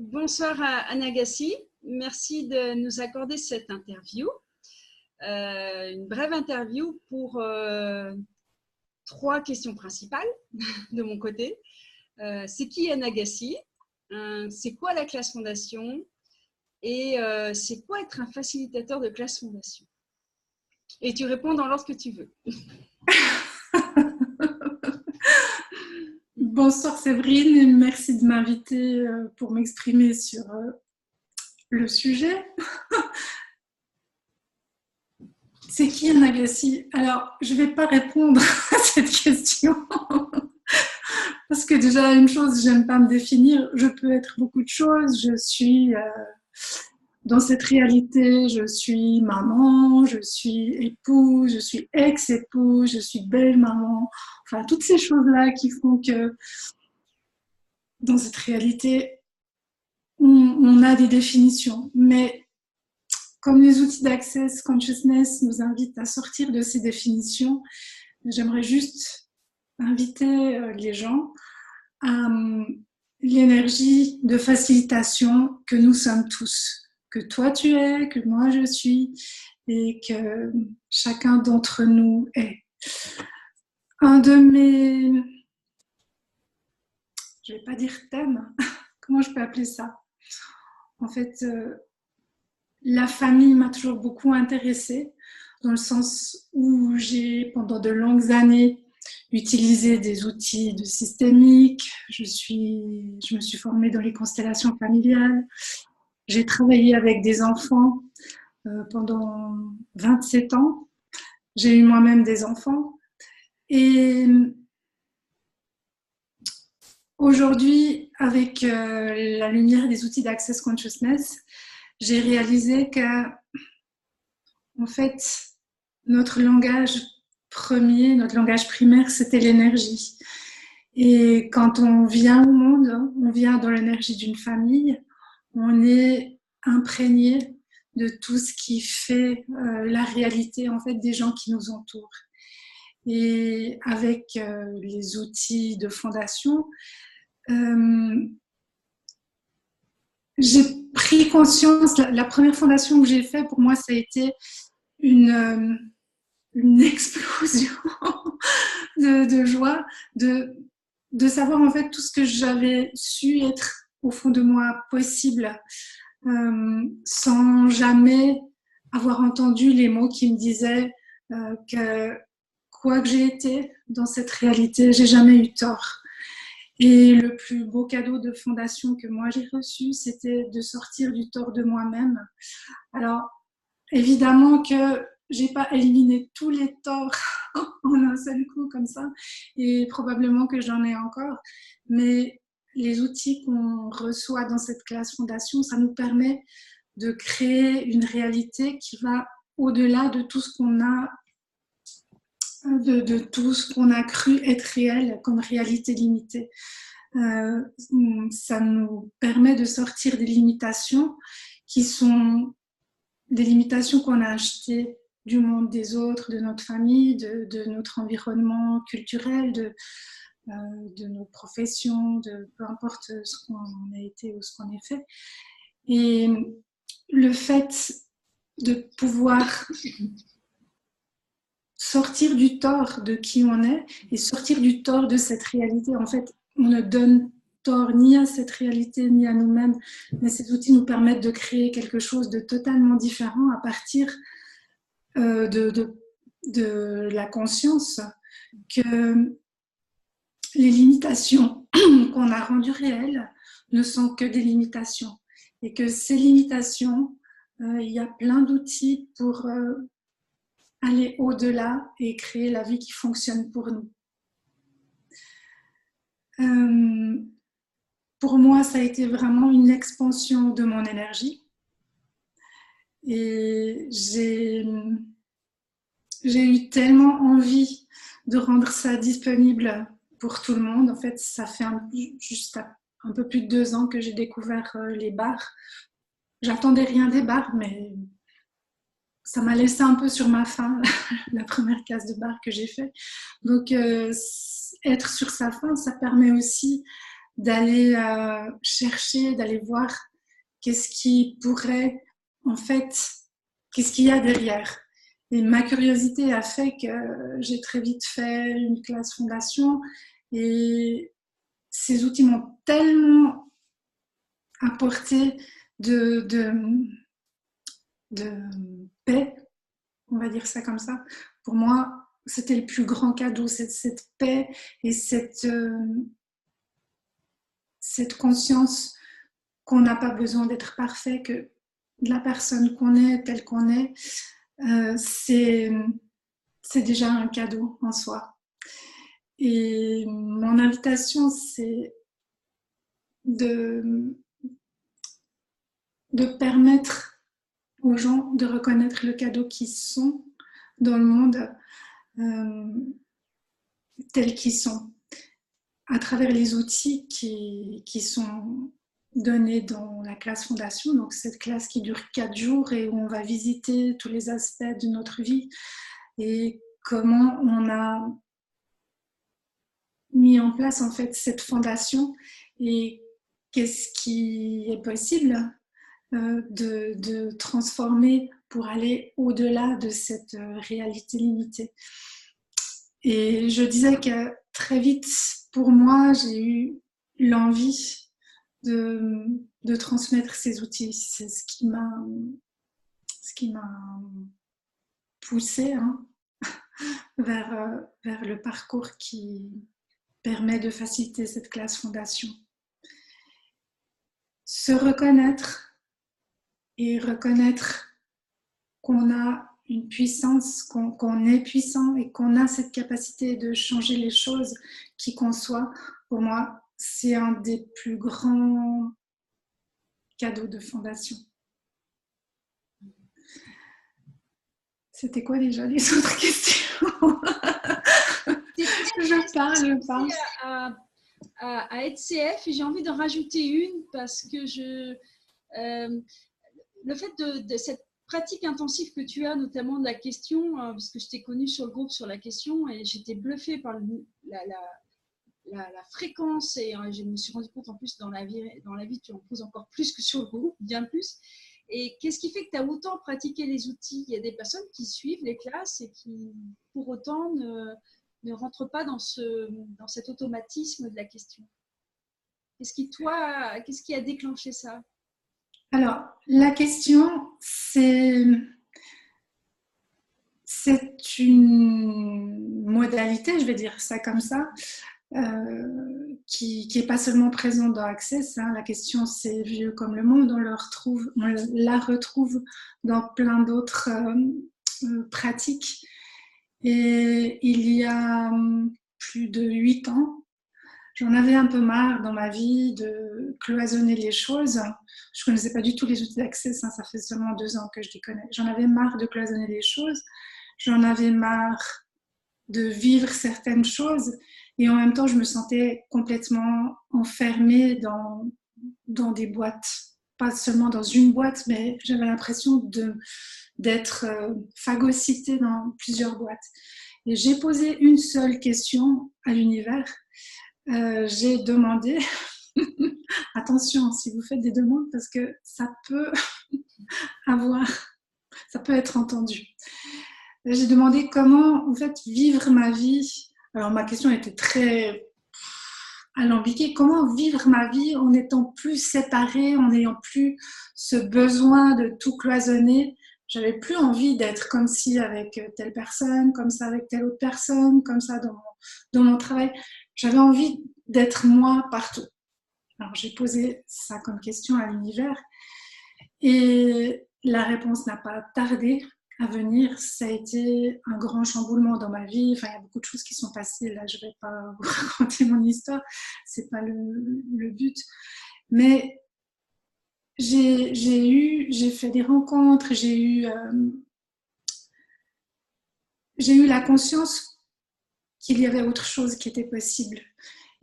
Bonsoir à Anagassi, merci de nous accorder cette interview, une brève interview pour trois questions principales de mon côté. C'est qui Anagassi? C'est quoi la classe fondation? Et c'est quoi être un facilitateur de classe fondation? Et tu réponds dans l'ordre que tu veux. Bonsoir Séverine, merci de m'inviter pour m'exprimer sur le sujet. C'est qui un Agassi? Alors, je ne vais pas répondre à cette question parce que déjà, une chose, j'aime pas me définir. Je peux être beaucoup de choses. Je suis dans cette réalité, je suis maman, je suis épouse, je suis ex-épouse, je suis belle-maman. Enfin, toutes ces choses-là qui font que dans cette réalité, on a des définitions. Mais comme les outils d'Access Consciousness nous invitent à sortir de ces définitions, j'aimerais juste inviter les gens à l'énergie de facilitation que nous sommes tous, que toi tu es, que moi je suis et que chacun d'entre nous est. Un de mes, je vais pas dire thèmes, comment je peux appeler ça? En fait, la famille m'a toujours beaucoup intéressée, dans le sens où j'ai, pendant de longues années, utilisé des outils de systémique. Je me suis formée dans les constellations familiales. J'ai travaillé avec des enfants pendant 27 ans. J'ai eu moi-même des enfants. Et aujourd'hui, avec la lumière des outils d'Access Consciousness, j'ai réalisé que, en fait, notre langage premier, notre langage primaire, c'était l'énergie. Et quand on vient au monde, on vient dans l'énergie d'une famille, on est imprégné de tout ce qui fait la réalité en fait des gens qui nous entourent. Et avec les outils de fondation, j'ai pris conscience, la première fondation que j'ai faite, pour moi, ça a été une explosion de joie, de savoir en fait tout ce que j'avais su être au fond de moi possible, sans jamais avoir entendu les mots qui me disaient que quoi que j'ai été dans cette réalité, j'ai jamais eu tort. Et le plus beau cadeau de fondation que moi j'ai reçu, c'était de sortir du tort de moi-même. Alors, évidemment que j'ai pas éliminé tous les torts en un seul coup comme ça, et probablement que j'en ai encore, mais les outils qu'on reçoit dans cette classe fondation, ça nous permet de créer une réalité qui va au-delà de tout ce qu'on a de tout ce qu'on a cru être réel comme réalité limitée. Ça nous permet de sortir des limitations qui sont des limitations qu'on a achetées du monde des autres, de notre famille, de notre environnement culturel, de nos professions, de peu importe ce qu'on a été ou ce qu'on a fait. Et le fait de pouvoir sortir du tort de qui on est et sortir du tort de cette réalité. En fait, on ne donne tort ni à cette réalité ni à nous-mêmes, mais ces outils nous permettent de créer quelque chose de totalement différent à partir de la conscience que les limitations qu'on a rendues réelles ne sont que des limitations et que ces limitations, il y a plein d'outils pour aller au-delà et créer la vie qui fonctionne pour nous. Pour moi, ça a été vraiment une expansion de mon énergie. Et j'ai eu tellement envie de rendre ça disponible pour tout le monde. En fait, ça fait juste un peu plus de 2 ans que j'ai découvert les bars. J'attendais rien des bars, mais ça m'a laissé un peu sur ma faim, la première case de bar que j'ai fait. Donc, être sur sa faim, ça permet aussi d'aller chercher, d'aller voir qu'est-ce qui pourrait, en fait, qu'est-ce qu'il y a derrière. Et ma curiosité a fait que j'ai très vite fait une classe fondation et ces outils m'ont tellement apporté de paix, on va dire ça comme ça. Pour moi, c'était le plus grand cadeau, cette paix et cette conscience qu'on n'a pas besoin d'être parfait, que la personne qu'on est, telle qu'on est, c'est déjà un cadeau en soi. Et mon invitation, c'est de permettre aux gens de reconnaître le cadeau qu'ils sont dans le monde tels qu'ils sont, à travers les outils qui sont donnés dans la classe fondation. Donc cette classe qui dure 4 jours et où on va visiter tous les aspects de notre vie et comment on a mis en place en fait cette fondation et qu'est-ce qui est possible de transformer pour aller au-delà de cette réalité limitée. Et je disais que très vite, pour moi, j'ai eu l'envie de transmettre ces outils. C'est ce qui m'a poussée vers le parcours qui permet de faciliter cette classe fondation. Se reconnaître et reconnaître qu'on a une puissance, qu'on est puissant et qu'on a cette capacité de changer les choses, qui qu'on soit, pour moi, c'est un des plus grands cadeaux de fondation. C'était quoi déjà les autres questions? Je parle. À ETCF, et j'ai envie d'en rajouter une parce que le fait de cette pratique intensive que tu as, notamment de la question, parce que je t'ai connue sur le groupe sur la question et j'étais bluffée par la fréquence et je me suis rendu compte en plus dans la vie tu en poses encore plus que sur le groupe, bien plus. Et qu'est-ce qui fait que tu as autant pratiqué les outils? Il y a des personnes qui suivent les classes et qui pour autant ne rentrent pas dans cet automatisme de la question. Qu'est-ce qui a déclenché ça? Alors, la question, c'est une modalité, je vais dire ça comme ça, qui n'est pas seulement présente dans Access. La question, c'est vieux comme le monde, on la retrouve dans plein d'autres pratiques. Et il y a plus de 8 ans, j'en avais un peu marre dans ma vie de cloisonner les choses. Je ne connaissais pas du tout les outils d'Access, ça fait seulement 2 ans que je les connais. J'en avais marre de cloisonner les choses, j'en avais marre de vivre certaines choses et en même temps je me sentais complètement enfermée dans des boîtes. Pas seulement dans une boîte, mais j'avais l'impression d'être phagocytée dans plusieurs boîtes. Et j'ai posé une seule question à l'univers. J'ai demandé, attention si vous faites des demandes parce que ça peut être entendu. J'ai demandé comment en fait vivre ma vie. Alors ma question était très alambiquée. Comment vivre ma vie en étant plus séparée, en n'ayant plus ce besoin de tout cloisonner. J'avais plus envie d'être comme ci avec telle personne, comme ça avec telle autre personne, comme ça dans mon travail. J'avais envie d'être moi partout. Alors j'ai posé ça comme question à l'univers et la réponse n'a pas tardé à venir. Ça a été un grand chamboulement dans ma vie. Enfin, il y a beaucoup de choses qui sont passées. Là, je ne vais pas vous raconter mon histoire. Ce n'est pas le but. Mais j'ai fait des rencontres, j'ai eu la conscience qu'il y avait autre chose qui était possible.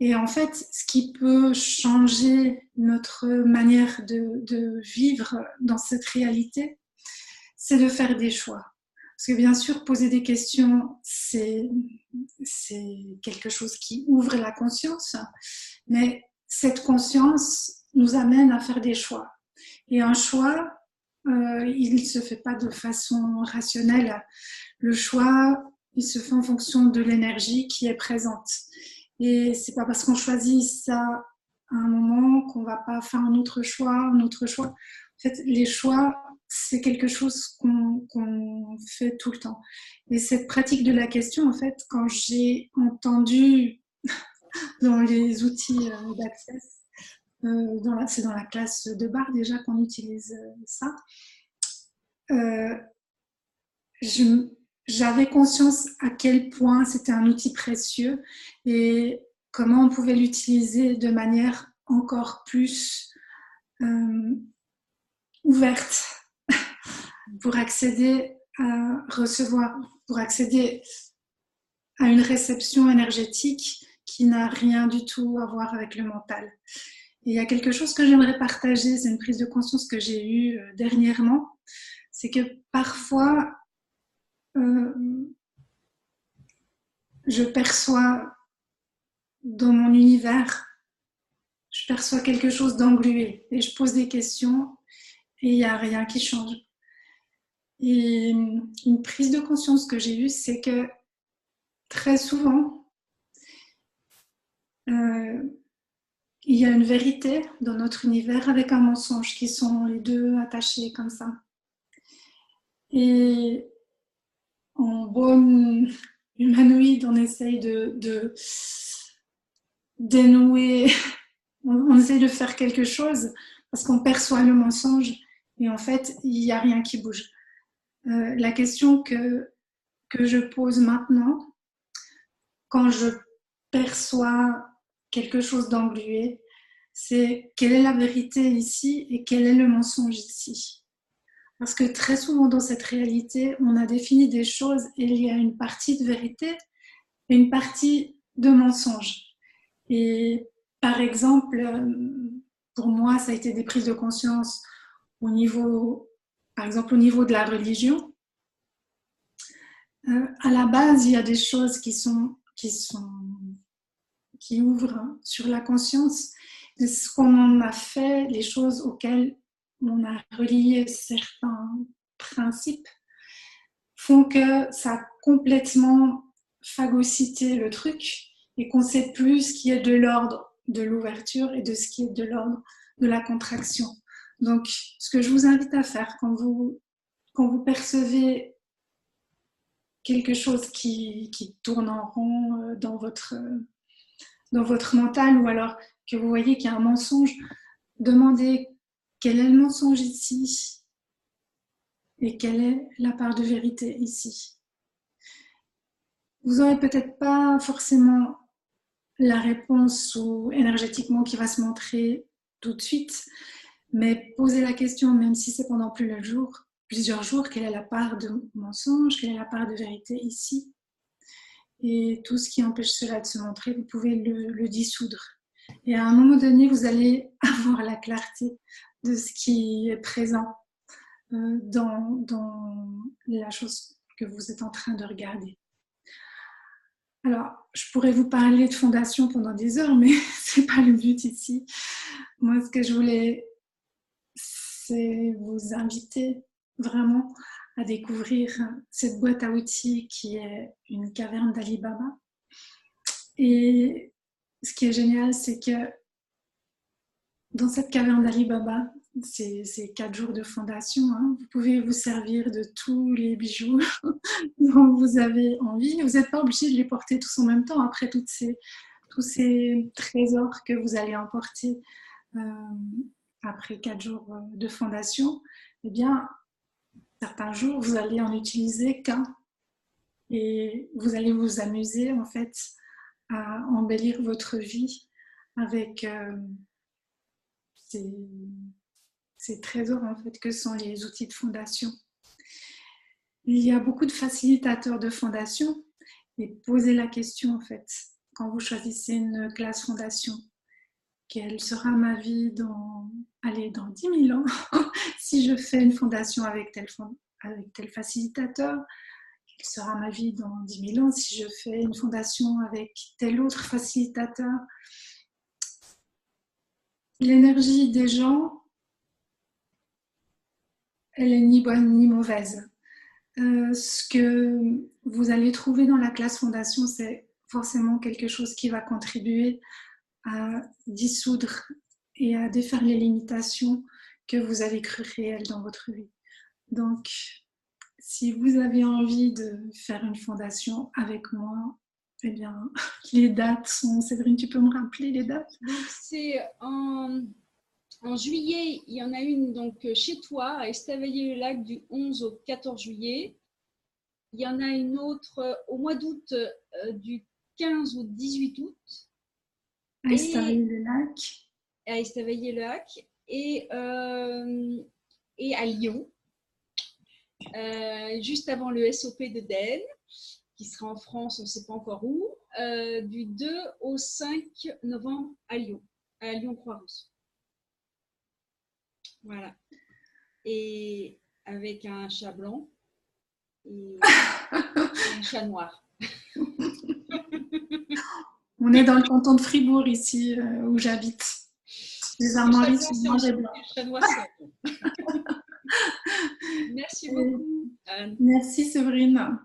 Et en fait, ce qui peut changer notre manière de vivre dans cette réalité, c'est de faire des choix. Parce que bien sûr, poser des questions, c'est quelque chose qui ouvre la conscience, mais cette conscience nous amène à faire des choix. Et un choix, il ne se fait pas de façon rationnelle. Le choix, il se fait en fonction de l'énergie qui est présente. Et c'est pas parce qu'on choisit ça à un moment qu'on va pas faire un autre choix, un autre choix. En fait, les choix, c'est quelque chose qu'on fait tout le temps. Et cette pratique de la question, en fait, quand j'ai entendu dans les outils d'Access, c'est dans la classe de barre déjà qu'on utilise ça, j'avais conscience à quel point c'était un outil précieux et comment on pouvait l'utiliser de manière encore plus ouverte pour accéder à recevoir, pour accéder à une réception énergétique qui n'a rien du tout à voir avec le mental. Et il y a quelque chose que j'aimerais partager, c'est une prise de conscience que j'ai eue dernièrement, c'est que parfois je perçois dans mon univers, je perçois quelque chose d'englué et je pose des questions et il n'y a rien qui change. Et une prise de conscience que j'ai eue, c'est que très souvent, il y a une vérité dans notre univers avec un mensonge qui sont les deux attachés comme ça. Et en bonne humanoïde, on essaye de dénouer, on essaye de faire quelque chose parce qu'on perçoit le mensonge et en fait, il n'y a rien qui bouge. La question que je pose maintenant, quand je perçois quelque chose d'englué, c'est quelle est la vérité ici et quel est le mensonge ici. Parce que très souvent dans cette réalité, on a défini des choses et il y a une partie de vérité et une partie de mensonge. Et par exemple, pour moi, ça a été des prises de conscience au niveau, par exemple, au niveau de la religion. À la base, il y a des choses qui ouvrent sur la conscience de ce qu'on a fait, les choses auxquelles on a relié certains principes, font que ça a complètement phagocyté le truc et qu'on ne sait plus ce qui est de l'ordre de l'ouverture et de ce qui est de l'ordre de la contraction. Donc, ce que je vous invite à faire quand vous percevez quelque chose qui tourne en rond dans votre mental ou alors que vous voyez qu'il y a un mensonge, demandez quel est le mensonge ici et quelle est la part de vérité ici. Vous n'aurez peut-être pas forcément la réponse ou énergétiquement qui va se montrer tout de suite, mais posez la question, même si c'est pendant plusieurs jours, quelle est la part de mensonge, quelle est la part de vérité ici. Et tout ce qui empêche cela de se montrer, vous pouvez le dissoudre. Et à un moment donné, vous allez avoir la clarté de ce qui est présent dans la chose que vous êtes en train de regarder. Alors, je pourrais vous parler de fondation pendant des heures, mais ce n'est pas le but ici. Moi, ce que je voulais, c'est vous inviter vraiment à découvrir cette boîte à outils qui est une caverne d'Ali Baba. Et ce qui est génial, c'est que dans cette caverne d'Ali Baba, c'est 4 jours de fondation, hein, vous pouvez vous servir de tous les bijoux dont vous avez envie. Vous n'êtes pas obligé de les porter tous en même temps. Après tous ces trésors que vous allez emporter après 4 jours de fondation, eh bien, certains jours, vous allez en utiliser qu'un. Et vous allez vous amuser, en fait, à embellir votre vie avec ces trésors, en fait, que sont les outils de fondation. Il y a beaucoup de facilitateurs de fondation et posez la question, en fait, quand vous choisissez une classe fondation, quelle sera ma vie dans 10 000 ans si je fais une fondation avec tel facilitateur, quelle sera ma vie dans 10 000 ans si je fais une fondation avec tel autre facilitateur. l'énergie des gens, elle est ni bonne ni mauvaise. Ce que vous allez trouver dans la classe fondation, c'est forcément quelque chose qui va contribuer à dissoudre et à défaire les limitations que vous avez crues réelles dans votre vie. Donc, si vous avez envie de faire une fondation avec moi, eh bien, les dates sont... Séverine, tu peux me rappeler les dates? Donc, c'est en juillet, il y en a une donc chez toi, à Estavayer-le-Lac, du 11 au 14 juillet. Il y en a une autre au mois d'août, du 15 au 18 août. À Estavayer-le-Lac. À Estavayer-le-Lac et à Lyon, juste avant le SOP de DEL, qui sera en France, on ne sait pas encore où, du 2 au 5 novembre à Lyon-Croix-Rousse. Voilà. Et avec un chat blanc et un chat noir. On est dans le canton de Fribourg ici, où j'habite. Les armoiries sont noirs et blancs. Le chat noir, c'est bon. Merci beaucoup, Anne. Merci Séverine.